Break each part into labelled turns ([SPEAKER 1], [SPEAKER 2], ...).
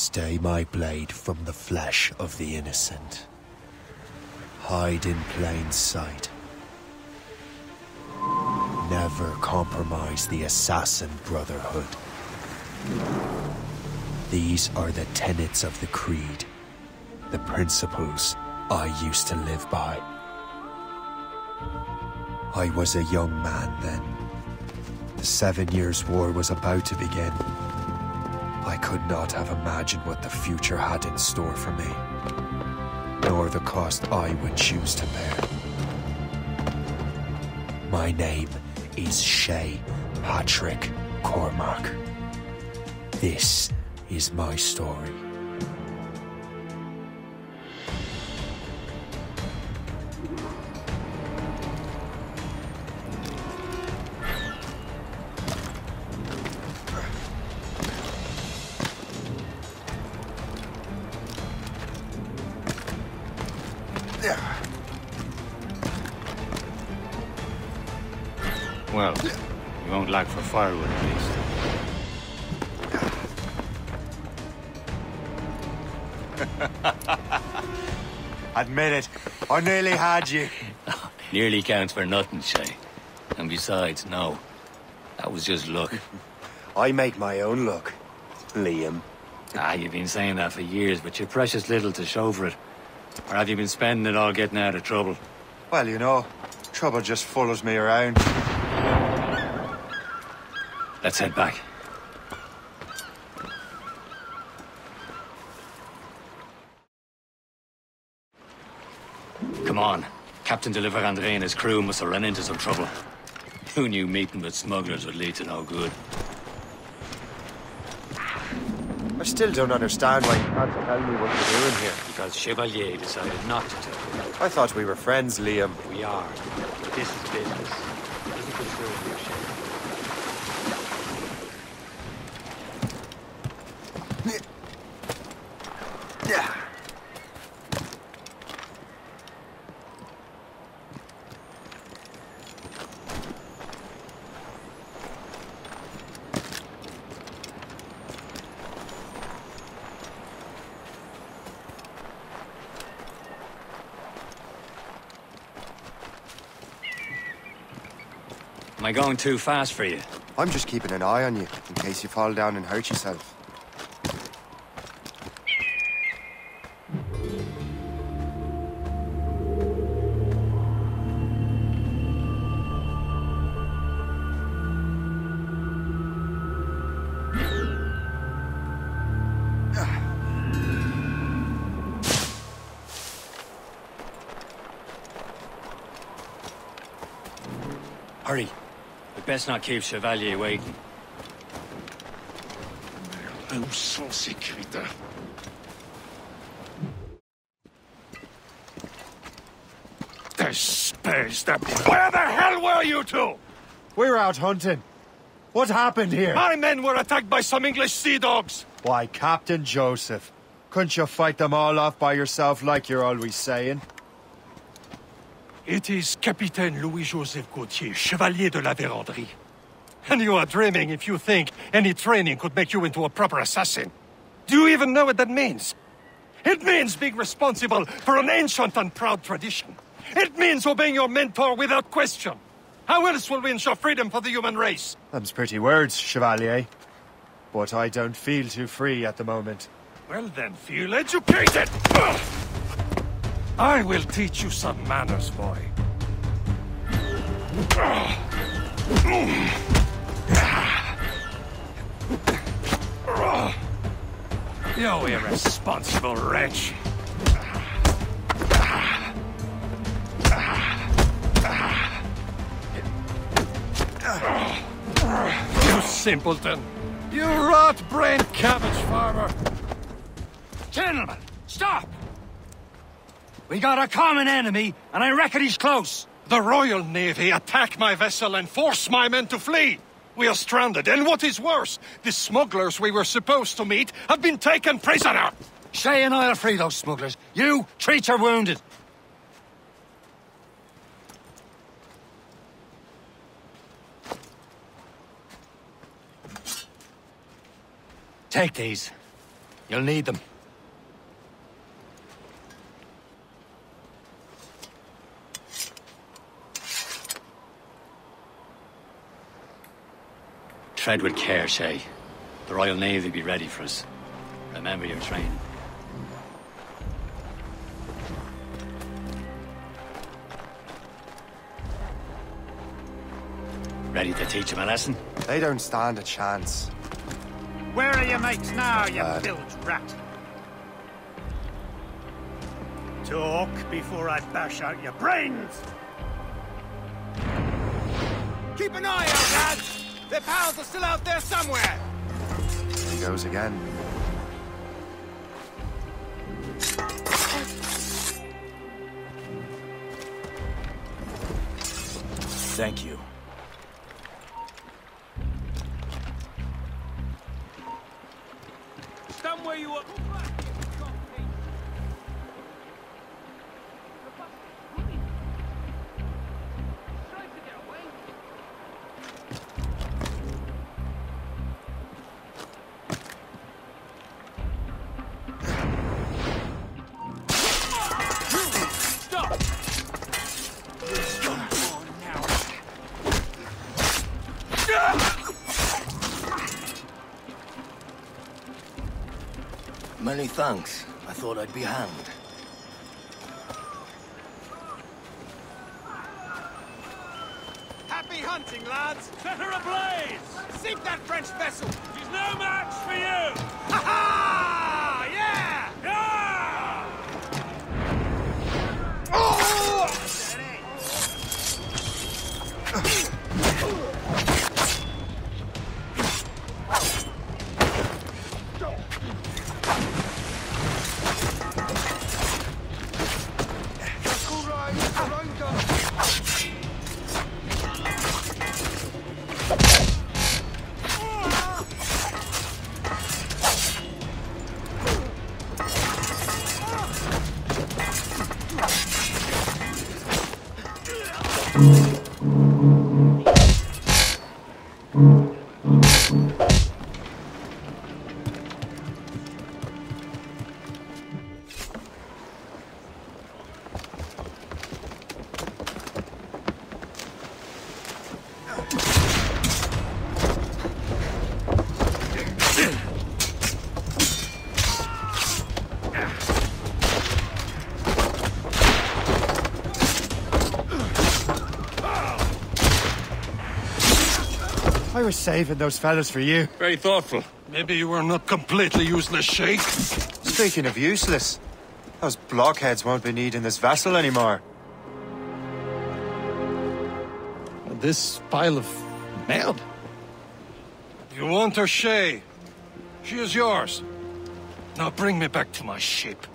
[SPEAKER 1] Stay my blade from the flesh of the innocent. Hide in plain sight. Never compromise the Assassin Brotherhood. These are the tenets of the Creed, the principles I used to live by. I was a young man then. The 7 Years' War was about to begin. I could not have imagined what the future had in store for me, nor the cost I would choose to bear. My name is Shay Patrick Cormac. This is my story.
[SPEAKER 2] Well, you won't lack for firewood at least.
[SPEAKER 1] Admit it, I nearly had you.
[SPEAKER 2] Nearly counts for nothing, Shay. And besides, no. That was just luck.
[SPEAKER 1] I make my own luck, Liam.
[SPEAKER 2] You've been saying that for years, but you're precious little to show for it. Or have you been spending it all getting out of trouble?
[SPEAKER 1] Well, you know, trouble just follows me around.
[SPEAKER 2] Let's head back. Come on. Captain de la Vérendrye and his crew must have run into some trouble. Who knew meeting with smugglers would lead to no good?
[SPEAKER 1] I still don't understand why you can't tell me what you're doing here.
[SPEAKER 2] Because Chevalier decided not to tell you.
[SPEAKER 1] I thought we were friends, Liam.
[SPEAKER 2] We are. But this is business. It doesn't concern you, Shay. Am I going too fast for you?
[SPEAKER 1] I'm just keeping an eye on you, in case you fall down and hurt yourself.
[SPEAKER 2] Hurry. We'd best not keep Chevalier waiting.
[SPEAKER 3] Où sont ces crétins? Where the hell were you two?
[SPEAKER 1] We're out hunting. What happened here?
[SPEAKER 3] My men were attacked by some English sea dogs.
[SPEAKER 1] Why, Captain Joseph. Couldn't you fight them all off by yourself like you're always saying?
[SPEAKER 3] It is Capitaine Louis-Joseph Gauthier, Chevalier de la Vérendrye. And you are dreaming if you think any training could make you into a proper assassin. Do you even know what that means? It means being responsible for an ancient and proud tradition. It means obeying your mentor without question. How else will we ensure freedom for the human race?
[SPEAKER 1] Them's pretty words, Chevalier. But I don't feel too free at the moment.
[SPEAKER 3] Well then, feel educated! Ugh! I will teach you some manners, boy. You irresponsible wretch. You simpleton. You rot-brained cabbage farmer.
[SPEAKER 2] Gentlemen, stop! We got a common enemy, and I reckon he's close.
[SPEAKER 3] The Royal Navy attack my vessel and force my men to flee. We are stranded, and what is worse, the smugglers we were supposed to meet have been taken prisoner.
[SPEAKER 2] Shay and I'll free those smugglers. You, treat your wounded. Take these. You'll need them. Tread with care, Shay. The Royal Navy will be ready for us. Remember your training. Ready to teach him a lesson?
[SPEAKER 1] They don't stand a chance.
[SPEAKER 4] Where are your mates now, you bilge rat? Talk before I bash out your brains!
[SPEAKER 5] Keep an eye out, lads! Their pals are still out there somewhere!
[SPEAKER 1] Here he goes again.
[SPEAKER 2] Thank you.
[SPEAKER 5] Stand where you are.
[SPEAKER 2] Many thanks. I thought I'd be hanged.
[SPEAKER 5] Happy hunting, lads!
[SPEAKER 4] Set her ablaze!
[SPEAKER 5] Sink that French vessel!
[SPEAKER 4] She's no match for you!
[SPEAKER 5] Ha ha! Yeah!
[SPEAKER 4] Yeah!
[SPEAKER 5] Oh!
[SPEAKER 1] I was saving those fellas for you.
[SPEAKER 3] Very thoughtful. Maybe you were not completely useless, Shay.
[SPEAKER 1] Speaking of useless, those blockheads won't be needing this vessel anymore.
[SPEAKER 3] This pile of merd? You want her, Shay? She is yours. Now bring me back to my ship.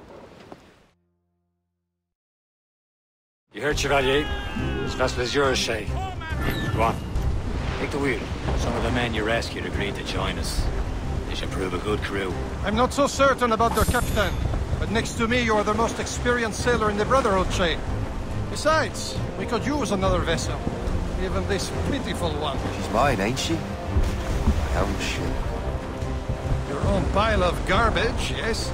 [SPEAKER 2] You heard, Chevalier? This vessel is yours, Shay. Go on. Take the wheel. Some of the men you rescued agreed to join us. They should prove a good crew.
[SPEAKER 3] I'm not so certain about their captain, but next to me you are the most experienced sailor in the Brotherhood, Shay. Besides, we could use another vessel. Even this pitiful one.
[SPEAKER 1] She's mine, ain't she? My own ship.
[SPEAKER 3] Your own pile of garbage, yes?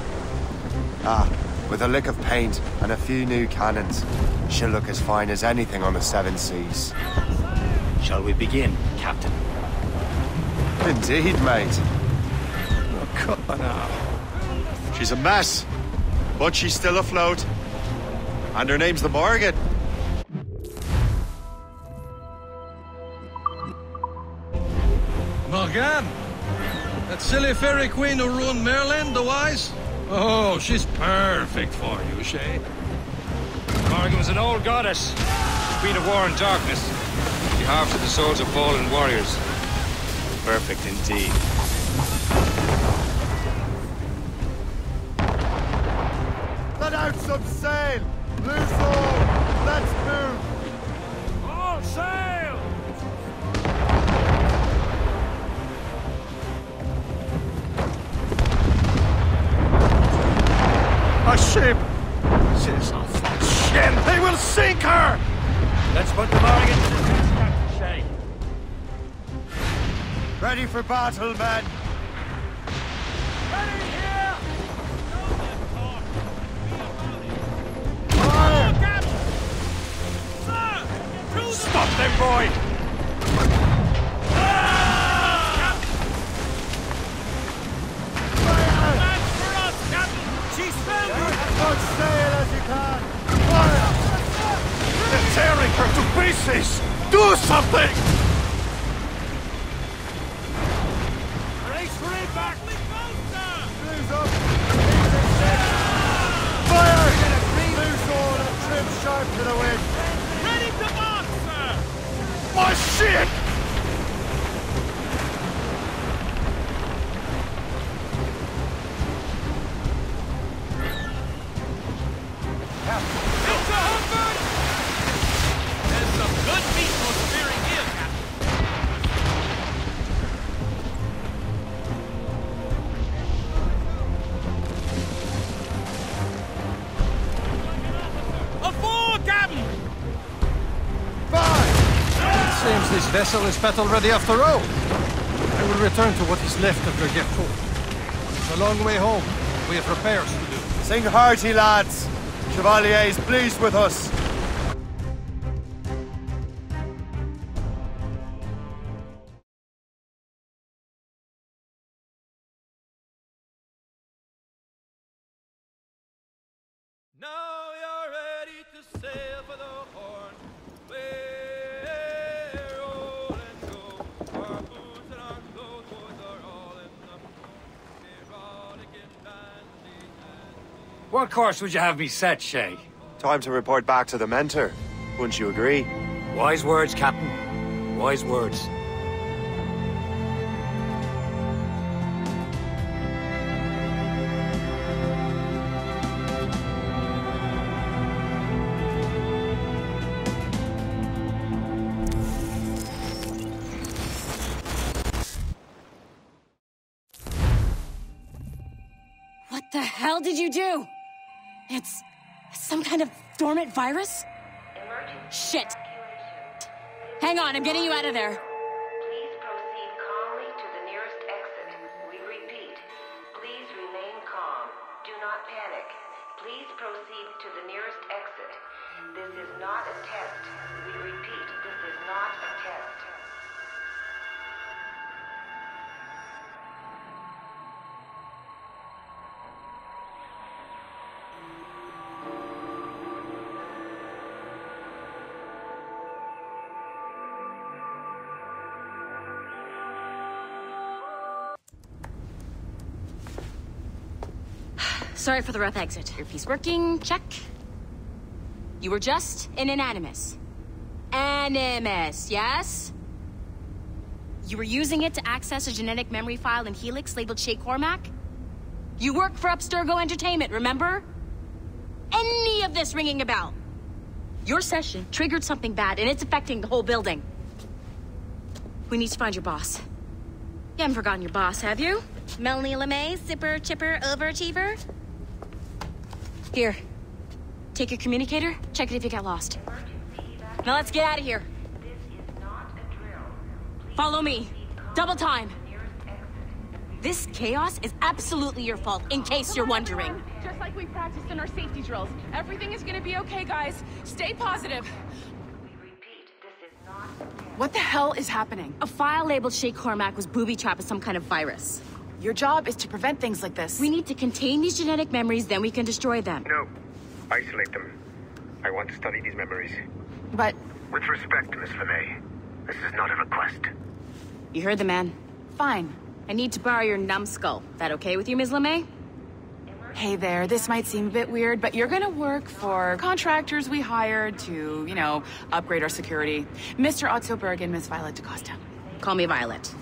[SPEAKER 1] Ah, with a lick of paint and a few new cannons, she'll look as fine as anything on the Seven Seas.
[SPEAKER 2] Shall we begin, Captain?
[SPEAKER 1] Indeed, mate.
[SPEAKER 3] Oh, come on now.
[SPEAKER 1] She's a mess, but she's still afloat. And her name's the Morgan.
[SPEAKER 3] Morgan? That silly fairy queen who ruined Merlin, the wise? Oh, she's perfect for you, Shay.
[SPEAKER 6] Morgan was an old goddess, queen of war and darkness. She harvested the souls of fallen warriors. Perfect indeed.
[SPEAKER 1] Let out some sail! Loose all! Let's move!
[SPEAKER 4] All sail!
[SPEAKER 3] A ship! She's a ship! They will sink her!
[SPEAKER 4] Let's put the Morgan to the test, Captain Shay.
[SPEAKER 1] Ready for battle, men!
[SPEAKER 4] Ready here!
[SPEAKER 3] Ulysses! Do something!
[SPEAKER 5] Race for it back!
[SPEAKER 4] Blues up! Fire! Blue sword and trim sharp to the wind!
[SPEAKER 5] Ready to march, sir!
[SPEAKER 3] My shit!
[SPEAKER 5] It's a Hubbard! There's some good meat for spearing here, Captain! Aboard, Captain!
[SPEAKER 3] It seems this vessel is battle ready after all. I will return to what is left of your Gertrude. It's a long way home. We have repairs to do.
[SPEAKER 4] Sing hearty, lads! Chevalier is pleased with us.
[SPEAKER 5] Now you're ready to sail for the Horn. We're roll and go. Our boots and our clothes are all in the erotic and dandy.
[SPEAKER 2] What course would you have me set, Shay?
[SPEAKER 1] Time to report back to the mentor. Wouldn't you agree?
[SPEAKER 2] Wise words, Captain. Wise words.
[SPEAKER 7] What the hell did you do? It's some kind of dormant virus? Shit. Hang on, I'm getting you out of there.
[SPEAKER 8] Please proceed calmly to the nearest exit. We repeat, please remain calm. Do not panic. Please proceed to the nearest exit. This is not a test. We repeat, this is not a test.
[SPEAKER 7] Sorry for the rough exit. Earpiece working, check. You were just an Animus. Animus, yes? You were using it to access a genetic memory file in Helix labeled Shay Cormac? You work for Abstergo Entertainment, remember? Any of this ringing a bell? Your session triggered something bad, and it's affecting the whole building. We need to find your boss. You haven't forgotten your boss, have you? Melanie LeMay, zipper, chipper, overachiever? Here. Take your communicator, check it if you got lost. Now let's get out of here. Follow me. Double time. This chaos is absolutely your fault, in case you're wondering.
[SPEAKER 9] Just like we practiced in our safety drills. Everything is gonna be okay, guys. Stay positive. What the hell is happening?
[SPEAKER 7] A file labeled Shay Cormac was booby-trapped with some kind of virus.
[SPEAKER 9] Your job is to prevent things like this.
[SPEAKER 7] We need to contain these genetic memories, then we can destroy them.
[SPEAKER 10] No. Isolate them. I want to study these memories.
[SPEAKER 9] But...
[SPEAKER 10] With respect, Miss LeMay, this is not a request.
[SPEAKER 7] You heard the man.
[SPEAKER 9] fine.
[SPEAKER 7] I need to borrow your numbskull. That okay with you, Ms. LeMay?
[SPEAKER 9] Hey there, this might seem a bit weird, but you're gonna work for contractors we hired to, you know, upgrade our security. Mr. Otto Berg and Miss Violet DaCosta.
[SPEAKER 7] Call me Violet.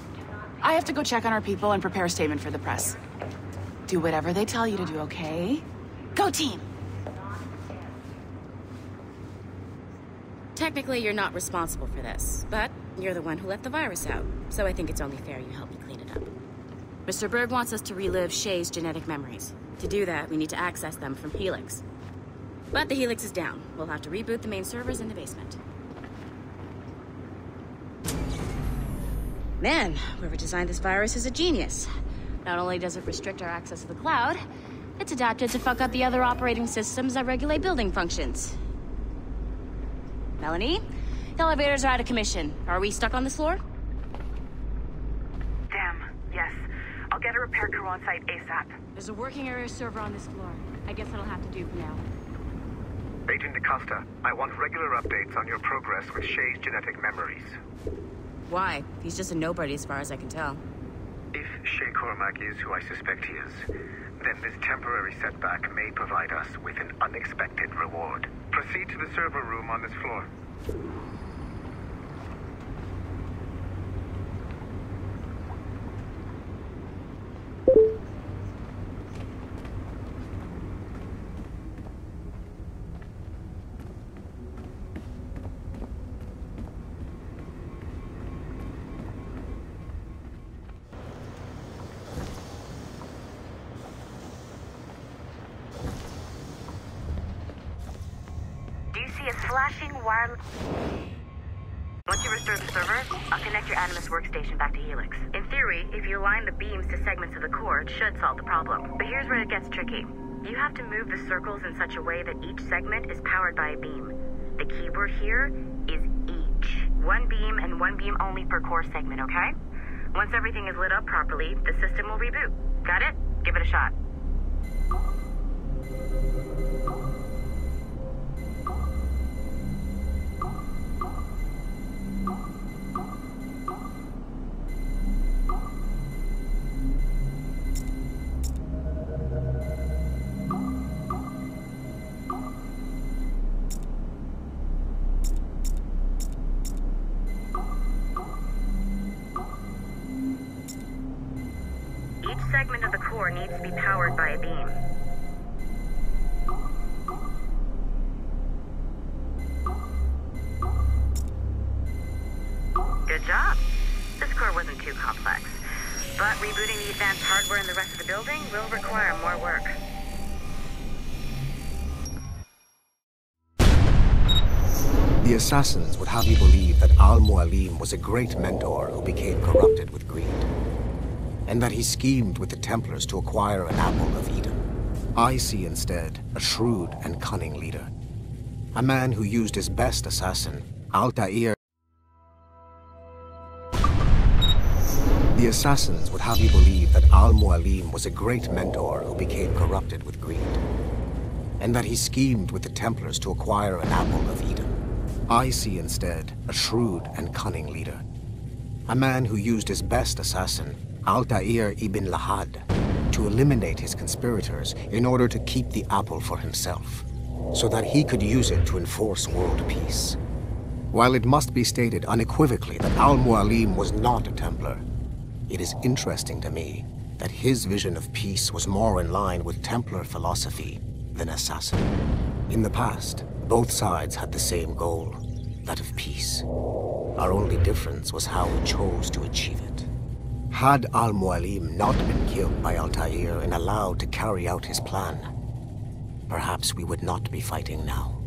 [SPEAKER 9] I have to go check on our people and prepare a statement for the press. Do whatever they tell you to do, okay? Go team!
[SPEAKER 7] Technically, you're not responsible for this, but you're the one who let the virus out, so I think it's only fair you help me clean it up. Mr. Berg wants us to relive Shay's genetic memories. To do that, we need to access them from Helix. But the Helix is down. We'll have to reboot the main servers in the basement. Man, whoever designed this virus is a genius. Not only does it restrict our access to the cloud, it's adapted to fuck up the other operating systems that regulate building functions. Melanie? The elevators are out of commission. Are we stuck on this floor?
[SPEAKER 11] Damn, yes. I'll get a repair crew on site ASAP.
[SPEAKER 7] There's a working area server on this floor. I guess that'll have to do for now.
[SPEAKER 10] Agent DaCosta, I want regular updates on your progress with Shay's genetic memories.
[SPEAKER 7] Why? He's just a nobody as far as I can tell.
[SPEAKER 10] If Shay Cormac is who I suspect he is, then this temporary setback may provide us with an unexpected reward. Proceed to the server room on this floor.
[SPEAKER 11] Flashing wireless. Once you restore the server, I'll connect your Animus workstation back to Helix. In theory, if you align the beams to segments of the core, it should solve the problem. But here's where it gets tricky. You have to move the circles in such a way that each segment is powered by a beam. The keyword here is each. One beam and one beam only per core segment, okay? Once everything is lit up properly, the system will reboot. Got it? Give it a shot. Segment of the core needs to be powered by a beam. Good job. This core wasn't too complex, but rebooting the advanced hardware in the rest of the building will require more work.
[SPEAKER 12] The assassins would have you believe that Al-Mualim was a great mentor who became corrupted with greed, and that he schemed with the Templars to acquire an apple of Eden. I see instead a shrewd and cunning leader. A man who used his best assassin, Altair. The assassins would have you believe that Al-Mualim was a great mentor who became corrupted with greed, and that he schemed with the Templars to acquire an apple of Eden. I see instead a shrewd and cunning leader. A man who used his best assassin, Altair ibn Lahad, to eliminate his conspirators in order to keep the apple for himself, so that he could use it to enforce world peace. While it must be stated unequivocally that Al-Mualim was not a Templar, it is interesting to me that his vision of peace was more in line with Templar philosophy than assassin. In the past, both sides had the same goal, that of peace. Our only difference was how we chose to achieve it. Had Al-Mualim not been killed by Altair and allowed to carry out his plan, perhaps we would not be fighting now.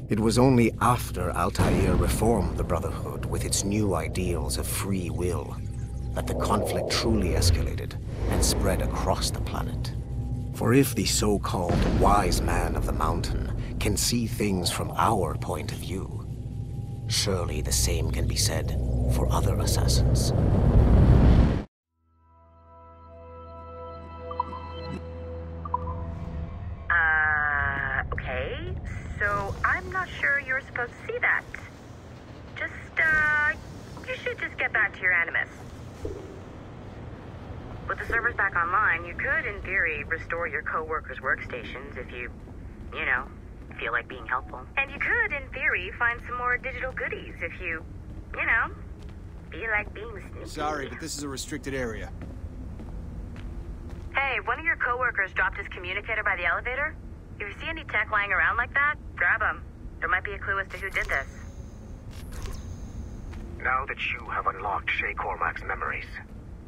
[SPEAKER 12] It was only after Altair reformed the Brotherhood with its new ideals of free will that the conflict truly escalated and spread across the planet. For if the so-called wise man of the mountain can see things from our point of view, surely the same can be said for other assassins.
[SPEAKER 11] Okay, so I'm not sure you're supposed to see that. You should just get back to your Animus. With the servers back online, you could, in theory, restore your co-workers' workstations if you feel like being helpful. And you could, in theory, find some more digital goodies if you feel like being sneaky.
[SPEAKER 13] Sorry, but this is a restricted area.
[SPEAKER 11] Hey, one of your co-workers dropped his communicator by the elevator. If you see any tech lying around like that, grab them. There might be a clue as to who did this.
[SPEAKER 10] Now that you have unlocked Shay Cormac's memories,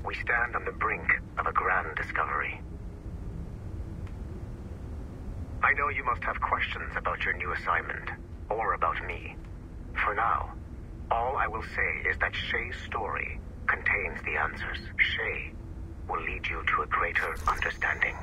[SPEAKER 10] we stand on the brink of a grand discovery. I know you must have questions about your new assignment, or about me. For now, all I will say is that Shay's story contains the answers. Shay will lead you to a greater understanding.